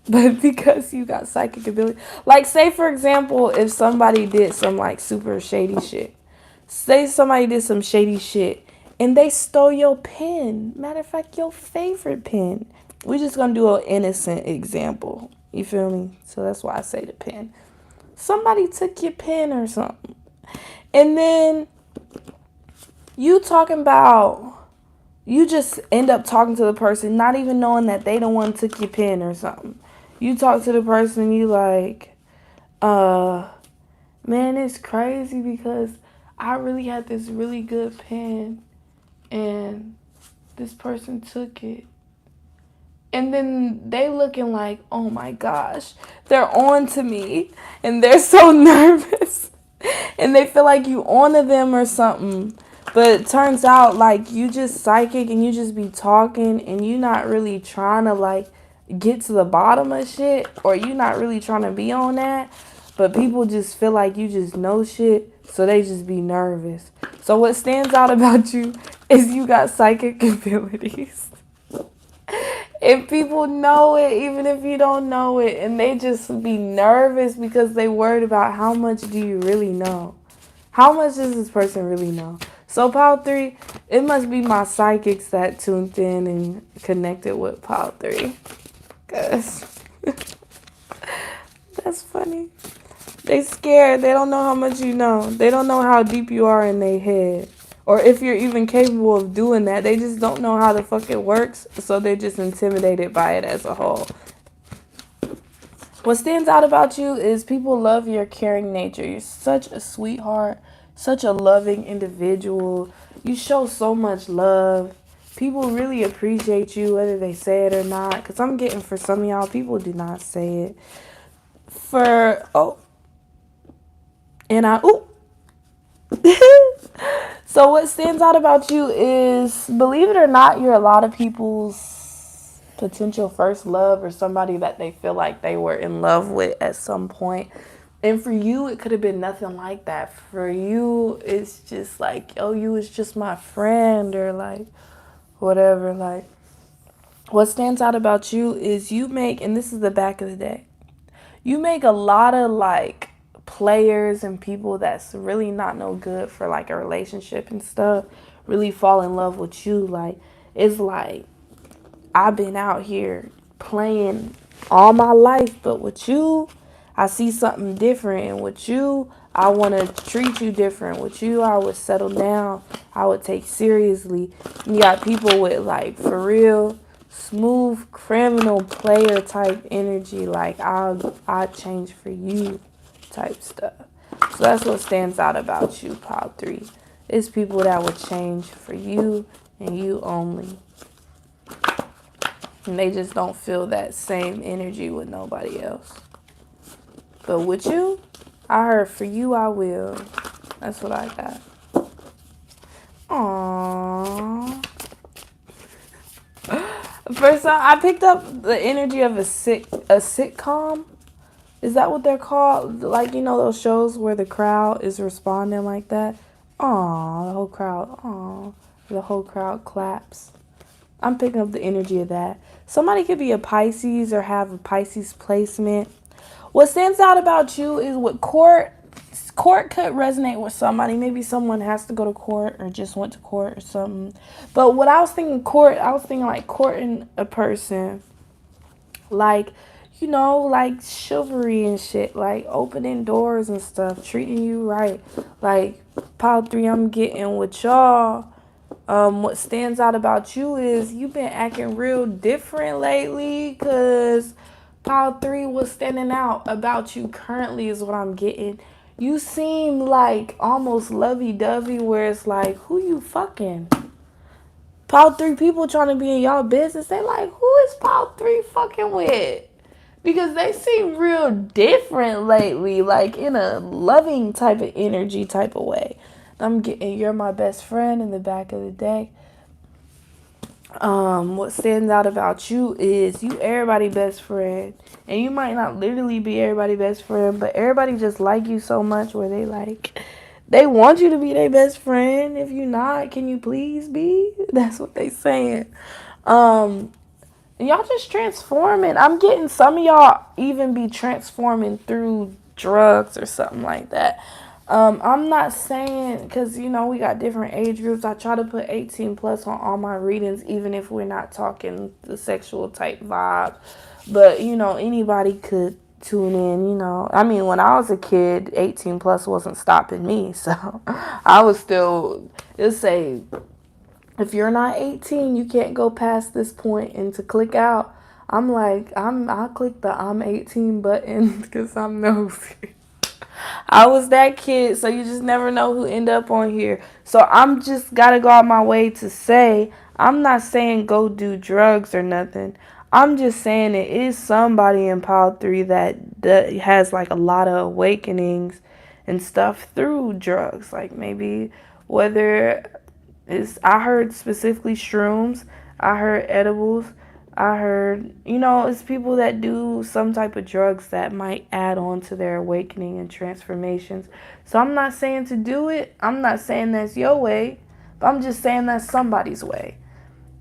but because you got psychic ability. Like, say, for example, if somebody did some, like, super shady shit. Say somebody did some shady shit, and they stole your pen. Matter of fact, your favorite pen. We're just going to do an innocent example. You feel me? So that's why I say the pen. Somebody took your pen or something. And then you just end up talking to the person, not even knowing that they the one took your pen or something. You talk to the person and you like, man, it's crazy because I really had this really good pen and this person took it. And then they looking like, oh my gosh, they're on to me. And they're so nervous. And they feel like you on to them or something. But it turns out like you just psychic and you just be talking and you not really trying to like get to the bottom of shit. Or you not really trying to be on that. But people just feel like you just know shit. So they just be nervous. So what stands out about you is you got psychic abilities. And people know it even if you don't know it. And they just be nervous because they worried about how much do you really know. How much does this person really know? So pile 3, it must be my psychics that tuned in and connected with pile 3. Cause that's funny. They scared. They don't know how much you know. They don't know how deep you are in their head. Or if you're even capable of doing that. They just don't know how the fuck it works. So they're just intimidated by it as a whole. What stands out about you is people love your caring nature. You're such a sweetheart. Such a loving individual. You show so much love. People really appreciate you, whether they say it or not. Because I'm getting for some of y'all, people do not say it. And I, ooh. So what stands out about you is, believe it or not, you're a lot of people's potential first love, or somebody that they feel like they were in love with at some point. And for you, it could have been nothing like that. For you, it's just like, oh, you was just my friend, or like whatever. Like, what stands out about you is you make, and this is the back of the day, you make a lot of like players and people that's really not no good for like a relationship and stuff really fall in love with you. Like, it's like, I've been out here playing all my life, but with you, I see something different. And with you, I want to treat you different. With you, I would settle down. I would take seriously. You got people with like, for real, smooth criminal player type energy. Like, I change for you type stuff. So that's what stands out about you, Pop 3. It's people that would change for you and you only. And they just don't feel that same energy with nobody else. But with you, I heard for you I will. That's what I got. Aww. First time I picked up the energy of a sitcom. Is that what they're called? Like, you know those shows where the crowd is responding like that? Aww, the whole crowd. Aww. The whole crowd claps. I'm picking up the energy of that. Somebody could be a Pisces or have a Pisces placement. What stands out about you is what court could resonate with somebody. Maybe someone has to go to court or just went to court or something. But what I was thinking I was thinking like courting a person. Like, you know, like chivalry and shit. Like opening doors and stuff. Treating you right. Like, Power 3, I'm getting with y'all. What stands out about you is you've been acting real different lately, because Pile 3, what's standing out about you currently is what I'm getting. You seem like almost lovey-dovey, where it's like, who you fucking? Pile 3 people trying to be in y'all business, they like, who is Pile 3 fucking with? Because they seem real different lately, like in a loving type of energy type of way. I'm getting you're my best friend in the back of the day. What stands out about you is you everybody best friend. And you might not literally be everybody best friend, but everybody just like you so much where they want you to be their best friend. If you not, can you please be? That's what they saying. And y'all just transforming. I'm getting some of y'all even be transforming through drugs or something like that. I'm not saying, because, you know, we got different age groups. I try to put 18 plus on all my readings, even if we're not talking the sexual type vibe. But, you know, anybody could tune in, you know. I mean, when I was a kid, 18 plus wasn't stopping me. So I was still, it'll say, if you're not 18, you can't go past this point. And to click out, I'm like, I'll click the I'm 18 button because I'm nosy. I was that kid, so you just never know who end up on here. So I'm just gotta go out my way to say, I'm not saying go do drugs or nothing. I'm just saying it is somebody in Pile 3 that has like a lot of awakenings and stuff through drugs. Like maybe whether I heard specifically shrooms, I heard edibles, I heard, you know, it's people that do some type of drugs that might add on to their awakening and transformations. So I'm not saying to do it. I'm not saying that's your way, but I'm just saying that's somebody's way.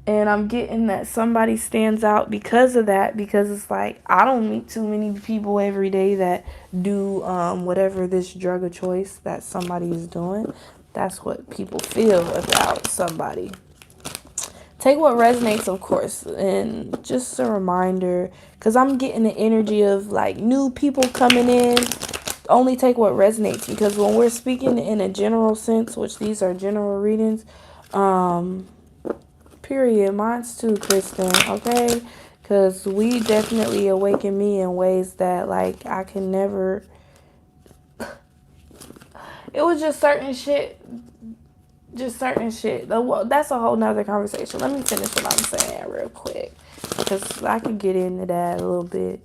And I'm getting that somebody stands out because of that, because it's like, I don't meet too many people every day that do whatever this drug of choice that somebody is doing. That's what people feel about somebody. Take what resonates, of course, and just a reminder, because I'm getting the energy of like new people coming in. Only take what resonates, because when we're speaking in a general sense, which these are general readings, period, mine's too, Kristen, okay? Because we definitely awaken me in ways that like I can never. It was just certain shit just certain shit. That's a whole nother conversation. Let me finish what I'm saying real quick, because I could get into that a little bit.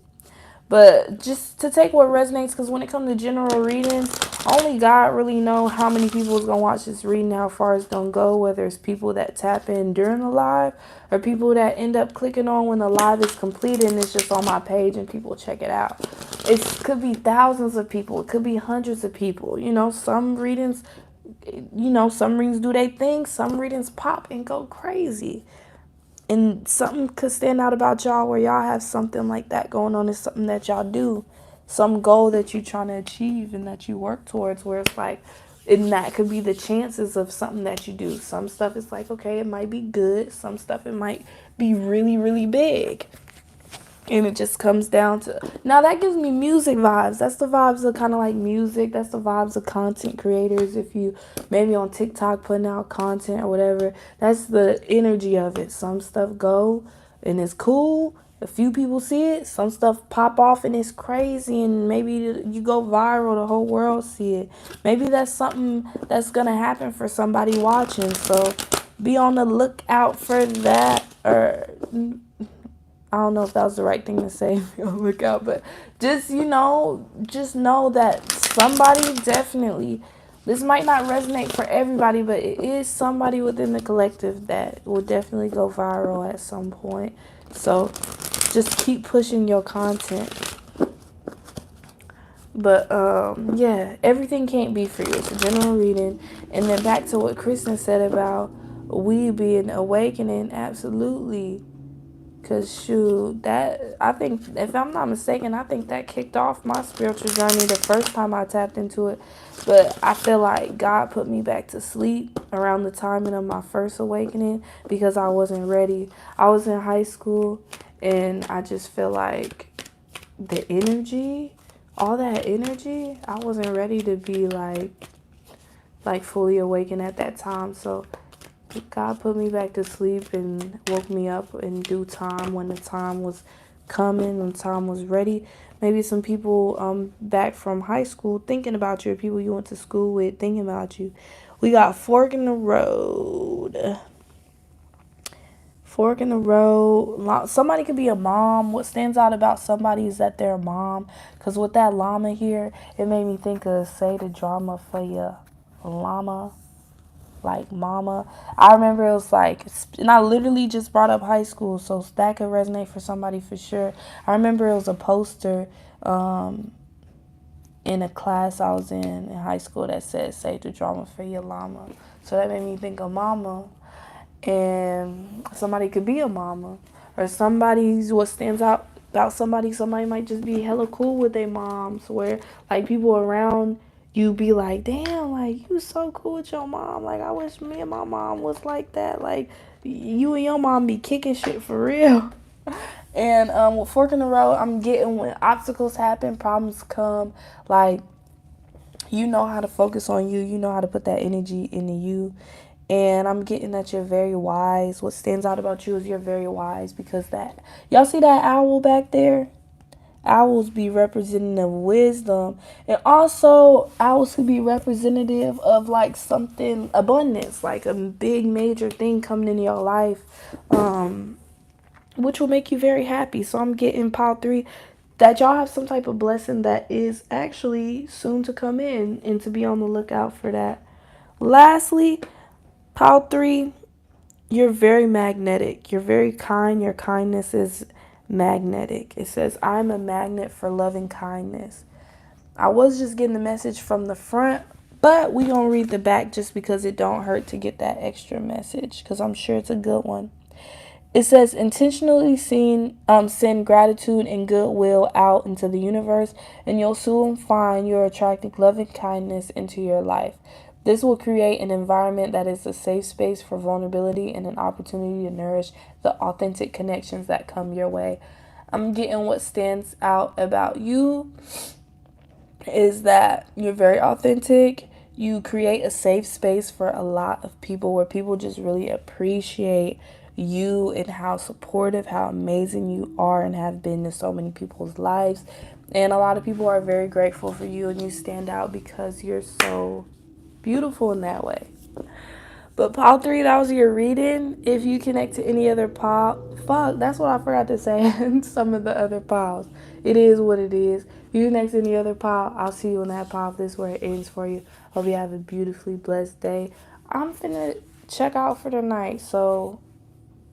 But just to take what resonates, because when it comes to general readings, only God really know how many people is going to watch this reading, how far it's going to go, whether it's people that tap in during the live or people that end up clicking on when the live is completed and it's just on my page and people check it out. It could be thousands of people. It could be hundreds of people. Some readings, some readings do they thing. Some readings pop and go crazy. And something could stand out about y'all where y'all have something like that going on. Is something that y'all do, some goal that you're trying to achieve and that you work towards, where it's like, and that could be the chances of something that you do. Some stuff is like, okay, it might be good. Some stuff it might be really, really big. And it just comes down to, now that gives me music vibes. That's the vibes of kind of like music. That's the vibes of content creators. If you maybe on TikTok putting out content or whatever, that's the energy of it. Some stuff go and it's cool. A few people see it. Some stuff pop off and it's crazy, and maybe you go viral. The whole world see it. Maybe that's something that's gonna happen for somebody watching. So be on the lookout for that. Or I don't know if that was the right thing to say. Look out, but just know that somebody definitely. This might not resonate for everybody, but it is somebody within the collective that will definitely go viral at some point. So just keep pushing your content. But yeah, everything can't be for you. It's a general reading. And then back to what Kristen said about we being awakening, absolutely. Because, shoot, that, I think, if I'm not mistaken, I think that kicked off my spiritual journey the first time I tapped into it. But I feel like God put me back to sleep around the timing of my first awakening because I wasn't ready. I was in high school, and I just feel like the energy, all that energy, I wasn't ready to be, like fully awakened at that time. So God put me back to sleep and woke me up in due time when the time was coming, when time was ready. Maybe some people back from high school thinking about you, or people you went to school with thinking about you. We got fork in the road. Fork in the road. Somebody could be a mom. What stands out about somebody is that they're a mom. Because with that llama here, it made me think of say the drama for your llama. Like mama. I remember it was like, and I literally just brought up high school, so that could resonate for somebody for sure. I remember it was a poster in a class I was in high school that said save the drama for your llama. So that made me think of mama. And somebody could be a mama, or somebody's what stands out about somebody might just be hella cool with their moms, where like people around you be like, damn, like you so cool with your mom, like I wish me and my mom was like that, like you and your mom be kicking shit for real. And with fork in the road, I'm getting when obstacles happen, problems come, like you know how to focus on you, you know how to put that energy into you. And I'm getting that you're very wise. What stands out about you is you're very wise, because that, y'all see that owl back there? Owls be representative of wisdom. And also, owls could be representative of like something, abundance, like a big major thing coming in your life, which will make you very happy. So I'm getting pile 3, that y'all have some type of blessing that is actually soon to come in, and to be on the lookout for that. Lastly, pile 3, you're very magnetic. You're very kind. Your kindness is magnetic. It says, I'm a magnet for loving kindness. I was just getting the message from the front, but we gonna read the back just because it don't hurt to get that extra message, because I'm sure it's a good one. It says, intentionally send gratitude and goodwill out into the universe, and you'll soon find you're attracting loving kindness into your life. This will create an environment that is a safe space for vulnerability and an opportunity to nourish the authentic connections that come your way. I'm getting what stands out about you is that you're very authentic. You create a safe space for a lot of people, where people just really appreciate you and how supportive, how amazing you are and have been to so many people's lives. And a lot of people are very grateful for you, and you stand out because you're so beautiful in that way. But pile 3, that was your reading. If you connect to any other pile, fuck, that's what I forgot to say in some of the other piles. It is what it is. If you connect to any other pile, I'll see you on that pile. This is where it ends for you. Hope you have a beautifully blessed day. I'm finna check out for the night, so